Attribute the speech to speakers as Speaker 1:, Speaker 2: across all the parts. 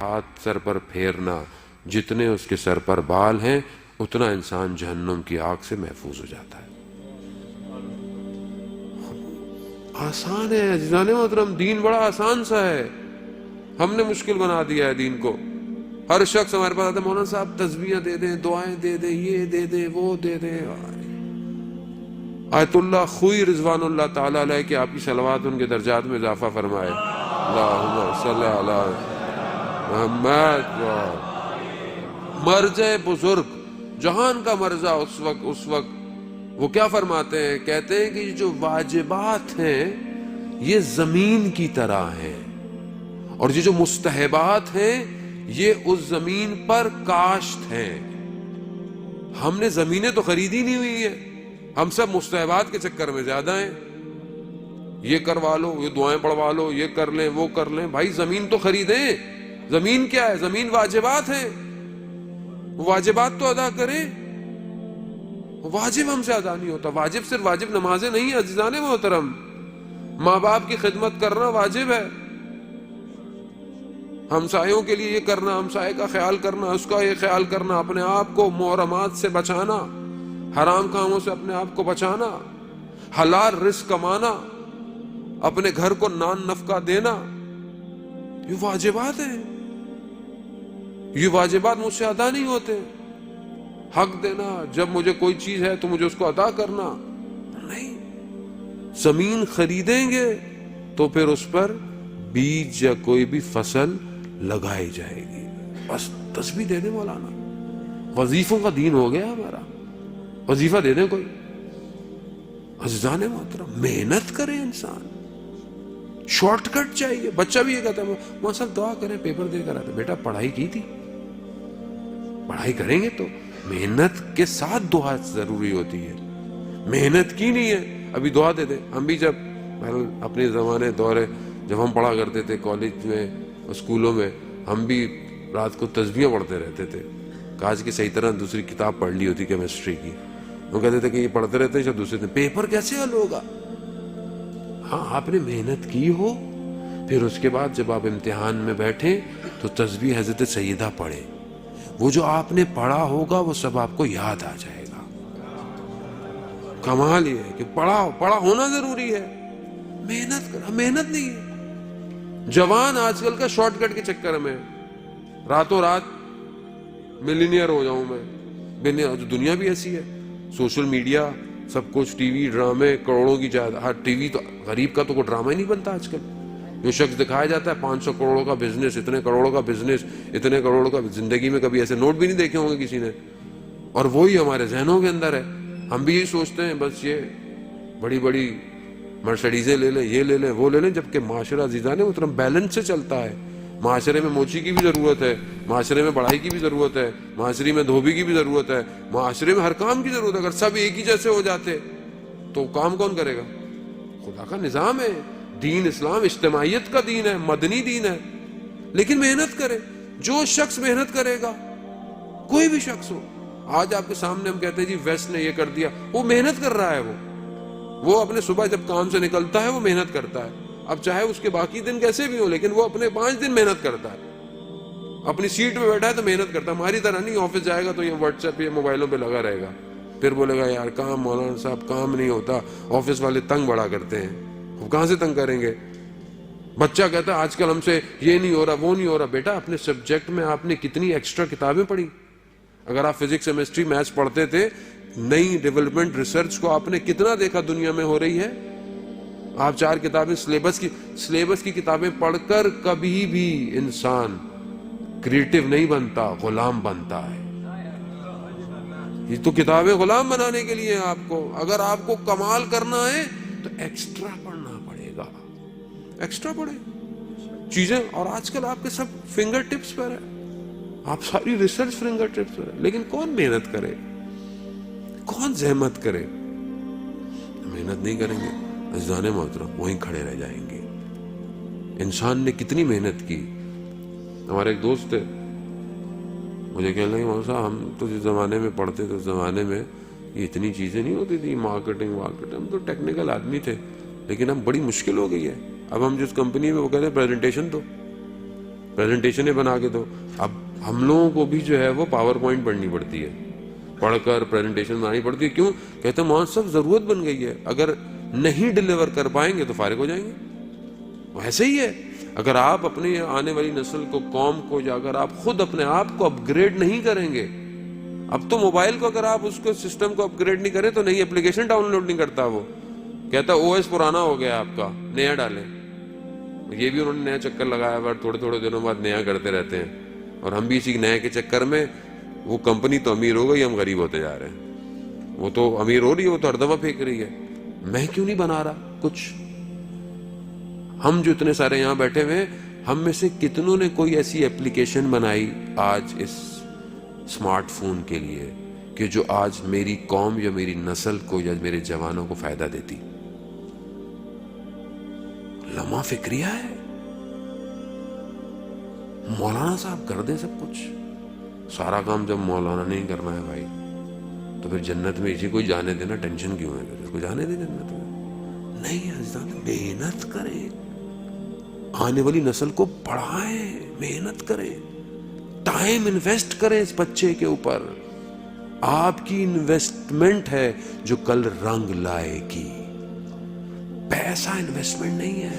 Speaker 1: ہاتھ سر پر پھیرنا، جتنے اس کے سر پر بال ہیں اتنا انسان جہنم کی آگ سے محفوظ ہو جاتا ہے۔ آسان ہے عزیزان محترم، دین بڑا آسان سا ہے، ہم نے مشکل بنا دیا ہے دین کو۔ ہر شخص ہمارے پاس آتا ہے، مولانا صاحب تسبیحیں دے دیں، دعائیں دے دیں، یہ دے دیں، وہ دے دیں۔ آیت اللہ خوئی رضوان اللہ تعالیٰ علیہ کہ آپ کی صلوات ان کے درجات میں اضافہ فرمائے۔ اللہم صلی علی محمد۔ مرجع بزرگ جہان کا مرجع اس وقت وہ کیا فرماتے ہیں؟ کہتے ہیں کہ یہ جو واجبات ہیں یہ زمین کی طرح ہیں، اور یہ جو مستحبات ہیں یہ اس زمین پر کاشت ہیں۔ ہم نے زمینیں تو خریدی نہیں ہوئی ہیں، ہم سب مستحبات کے چکر میں زیادہ ہیں۔ یہ کروا لو، یہ دعائیں پڑھوا لو، یہ کر لیں، وہ کر لیں۔ بھائی زمین تو خریدیں۔ زمین کیا ہے؟ زمین واجبات ہیں، واجبات تو ادا کریں۔ واجب ہم سے ادا نہیں ہوتا۔ واجب صرف واجب نمازیں نہیں ہیں عزیزان محترم، ماں باپ کی خدمت کرنا واجب ہے، ہمسایوں کے لیے یہ کرنا، ہمسائے کا خیال کرنا، اس کا یہ خیال کرنا، اپنے آپ کو محرمات سے بچانا، حرام کاموں سے اپنے آپ کو بچانا، حلال رزق کمانا، اپنے گھر کو نان نفقہ دینا، یہ واجبات ہیں۔ یہ واجبات مجھ سے ادا نہیں ہوتے۔ حق دینا، جب مجھے کوئی چیز ہے تو مجھے اس کو ادا کرنا نہیں۔ زمین خریدیں گے تو پھر اس پر بیج یا کوئی بھی فصل لگائی جائے گی۔ بس تسبیح دے دیں مولانا، وظیفوں کا دین ہو گیا ہمارا، وظیفہ دے دیں کوئی۔ عزیزان محترم محنت کرے انسان، شارٹ کٹ چاہیے۔ بچہ بھی یہ کہتا ہے ماں صاحب دعا کریں پیپر دے کر آتے۔ بیٹا پڑھائی کی تھی؟ پڑھائی کریں گے تو محنت کے ساتھ دعا ضروری ہوتی ہے۔ محنت کی نہیں ہے ابھی دعا دے دیں۔ ہم بھی جب اپنے زمانے دورے جب ہم پڑھا کرتے تھے کالج میں اسکولوں میں، ہم بھی رات کو تسبیحیں پڑھتے رہتے تھے۔ کاش کہ صحیح طرح دوسری کتاب پڑھ لی ہوتی کیمسٹری کی۔ وہ کہتے تھے کہ یہ پڑھتے رہتے ہیں، جب دوسرے دن پیپر کیسے حل ہوگا؟ ہاں آپ نے محنت کی ہو، پھر اس کے بعد جب آپ امتحان میں بیٹھیں تو تسبیح حضرت سیدہ پڑھیں۔ وہ جو آپ نے پڑھا ہوگا وہ سب آپ کو یاد آ جائے گا۔ کمال یہ ہے کہ پڑھا ہونا ضروری ہے، محنت کرنا، محنت نہیں ہے۔ جوان آج کل کا شارٹ کٹ کے چکر میں راتوں رات ملینئر ہو جاؤں میں۔ دنیا بھی ایسی ہے، سوشل میڈیا سب کچھ، ٹی وی ڈرامے، کروڑوں کی جائیداد۔ ٹی وی تو غریب کا تو کوئی ڈرامہ ہی نہیں بنتا آج کل۔ جو شخص دکھایا جاتا ہے 500 کروڑوں کا بزنس، اتنے کروڑوں کا بزنس، اتنے کروڑوں کا، زندگی میں کبھی ایسے نوٹ بھی نہیں دیکھے ہوں گے کسی نے، اور وہی ہمارے ذہنوں کے اندر ہے۔ ہم بھی یہی سوچتے ہیں بس یہ بڑی بڑی مرسڈیزیں لے لیں، یہ لے لیں، وہ لے لیں، جبکہ معاشرہ عزیزان محترم بیلنس سے چلتا ہے۔ معاشرے میں موچی کی بھی ضرورت ہے، معاشرے میں بڑھائی کی بھی ضرورت ہے، معاشرے میں دھوبی کی بھی ضرورت ہے، معاشرے میں ہر کام کی ضرورت ہے۔ اگر سب ایک ہی جیسے ہو جاتے تو کام کون کرے گا؟ خدا کا نظام ہے، دین اسلام اجتماعیت کا دین ہے، مدنی دین ہے، لیکن محنت کرے۔ جو شخص محنت کرے گا، کوئی بھی شخص ہو، آج آپ کے سامنے ہم کہتے ہیں جی ویسٹ نے یہ کر دیا، وہ محنت کر رہا ہے، وہ اپنے صبح جب کام سے نکلتا ہے وہ محنت کرتا ہے۔ اب چاہے اس کے باقی دن کیسے بھی ہوں، لیکن وہ اپنے 5 دن محنت کرتا ہے۔ اپنی سیٹ پہ بیٹھا ہے تو محنت کرتا ہے، ہماری طرح نہیں آفس جائے گا تو یہ واٹس ایپ یا موبائلوں پہ لگا رہے گا، پھر بولے گا یار کام مولانا صاحب کام نہیں ہوتا، آفس والے تنگ بڑا کرتے ہیں۔ وہ کہاں سے تنگ کریں گے؟ بچہ کہتا ہے آج کل ہم سے یہ نہیں ہو رہا، وہ نہیں ہو رہا۔ بیٹا اپنے سبجیکٹ میں آپ نے کتنی ایکسٹرا کتابیں پڑھی؟ اگر آپ فزکس کیمسٹری میتھس پڑھتے تھے، نئی ڈیولپمنٹ ریسرچ کو آپ نے کتنا دیکھا دنیا میں ہو رہی ہے؟ آپ 4 کتابیں سلیبس کی کتابیں پڑھ کر کبھی بھی انسان کریٹو نہیں بنتا، غلام بنتا ہے۔ یہ تو کتابیں غلام بنانے کے لیے ہیں آپ کو۔ اگر آپ کو کمال کرنا ہے تو ایکسٹرا پڑھنا پڑے گا، ایکسٹرا پڑھے چیزیں۔ اور آج کل آپ کے سب فنگر ٹپس پر ہے، آپ ساری ریسرچ فنگر ٹپس پر ہے، لیکن کون محنت کرے؟ کون زحمت کرے؟ محنت نہیں کریں گے عزیزان محترم، وہیں کھڑے رہ جائیں گے۔ انسان نے کتنی محنت کی۔ ہمارے ایک دوست تھے، مجھے کہنے لگے مولانا صاحب ہم تو جس زمانے میں پڑھتے تھے اس زمانے میں یہ اتنی چیزیں نہیں ہوتی تھی، مارکیٹنگ، ہم تو ٹیکنیکل آدمی تھے، لیکن اب بڑی مشکل ہو گئی ہے۔ اب ہم جس کمپنی میں وہ کہتے ہیں پریزنٹیشن دو، پریزنٹیشنیں بنا کے دو. اب ہم لوگوں کو بھی جو ہے وہ پاور پوائنٹ پڑھنی پڑتی ہے, پڑھ کر پریزنٹیشن بنانی پڑتی ہے. کیوں؟ کہتے ہیں مولانا صاحب ضرورت بن گئی ہے, اگر نہیں ڈلیور کر پائیں گے تو فارغ ہو جائیں گے. ایسے ہی ہے, اگر آپ اپنی آنے والی نسل کو, قوم کو, یا اگر آپ خود اپنے آپ کو اپ گریڈ نہیں کریں گے, اب تو موبائل کو اگر آپ اس کو سسٹم کو اپ گریڈ نہیں کریں تو نئی اپلیکیشن ڈاؤن لوڈ نہیں کرتا. وہ کہتا او ایس پرانا ہو گیا آپ کا, نیا ڈالیں. یہ بھی انہوں نے نیا چکر لگایا ہوا, تھوڑے تھوڑے دنوں بعد نیا کرتے رہتے ہیں. اور ہم بھی اسی نئے کے چکر میں, وہ کمپنی تو امیر ہو گئی, ہم غریب ہوتے جا رہے ہیں. وہ تو امیر ہو رہی ہے, وہ تو ہر دفعہ پھینک رہی ہے, میں کیوں نہیں بنا رہا کچھ؟ ہم جو اتنے سارے یہاں بیٹھے ہوئے ہیں, ہم میں سے کتنوں نے کوئی ایسی ایپلیکیشن بنائی آج اس اسمارٹ فون کے لیے کہ جو آج میری قوم یا میری نسل کو یا میرے جوانوں کو فائدہ دیتی؟ لمحہ فکریہ ہے. مولانا صاحب کر دیں سب کچھ, سارا کام جب مولانا نہیں کرنا ہے بھائی, تو پھر جنت میں اسی کو جانے دینا, ٹینشن کیوں ہے؟ پھر اس کو جانے دیں جنت میں. نہیں عزیزان, محنت کریں, آنے والی نسل کو پڑھائیں, محنت کریں, ٹائم انویسٹ کریں اس بچے کے اوپر. آپ کی انویسٹمنٹ ہے جو کل رنگ لائے گی. پیسہ انویسٹمنٹ نہیں ہے,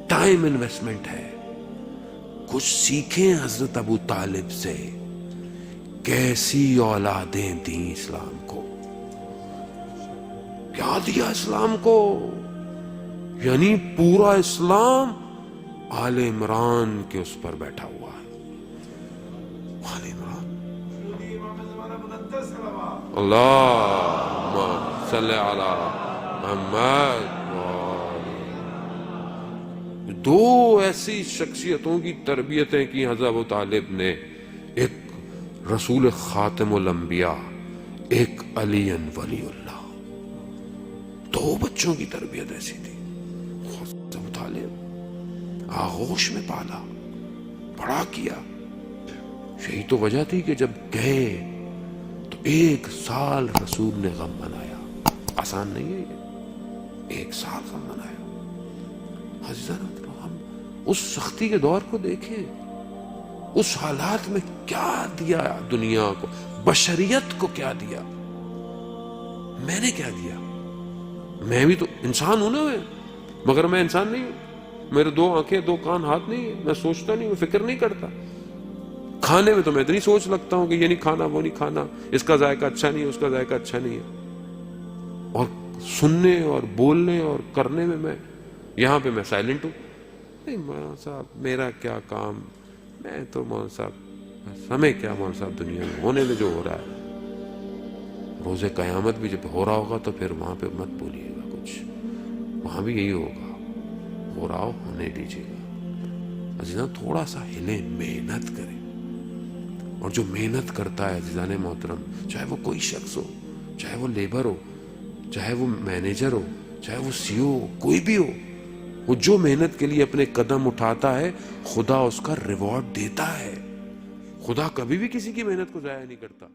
Speaker 1: ٹائم انویسٹمنٹ ہے. کچھ سیکھیں حضرت ابو طالب سے, کیسی اولادیں دیں اسلام کو, کیا دیا اسلام کو. یعنی پورا اسلام آل عمران کے اس پر بیٹھا ہوا ہے. آل عمران, اللہم صلی علی محمد. دو ایسی شخصیتوں کی تربیتیں کی حضرت ابو طالب نے, ایک رسول خاتم الانبیاء, ایک علی ولی اللہ. دو بچوں کی تربیت ایسی تھی. حضرت ابو طالب آغوش میں پالا, بڑا کیا. یہی تو وجہ تھی کہ جب گئے تو 1 سال رسول نے غم منایا. آسان نہیں ہے یہ, 1 سال غم منایا. عزیزان ہم اس سختی کے دور کو دیکھیں, اس حالات میں کیا دیا دنیا کو, بشریت کو کیا دیا. میں نے کیا دیا؟ میں بھی تو انسان ہوں نا, مگر میں انسان نہیں ہوں. میرے 2 آنکھیں 2 کان ہاتھ نہیں ہیں, میں سوچتا نہیں, میں فکر نہیں کرتا. کھانے میں تو میں اتنی سوچ لگتا ہوں کہ یہ نہیں کھانا, وہ نہیں کھانا, اس کا ذائقہ اچھا نہیں ہے, اس کا ذائقہ اچھا نہیں ہے. اور سننے اور بولنے اور کرنے میں یہاں پہ میں سائلنٹ ہوں. نہیں مولانا صاحب میرا کیا کام, میں تو مولانا صاحب ہمیں کیا, مولانا صاحب دنیا میں ہونے میں جو ہو رہا ہے, روز قیامت بھی جب ہو رہا ہوگا تو پھر وہاں پہ مت بولیے گا کچھ, وہاں بھی یہی ہوگا, ہو رہا ہو ہونے دیجیے گا. عزیزان تھوڑا سا ہلیں, محنت کریں. اور جو محنت کرتا ہے عزیزان محترم, چاہے وہ کوئی شخص ہو, چاہے وہ لیبر ہو, چاہے وہ مینیجر ہو, چاہے وہ سی او ہو, کوئی بھی ہو, وہ جو محنت کے لیے اپنے قدم اٹھاتا ہے خدا اس کا ریوارڈ دیتا ہے. خدا کبھی بھی کسی کی محنت کو ضائع نہیں کرتا.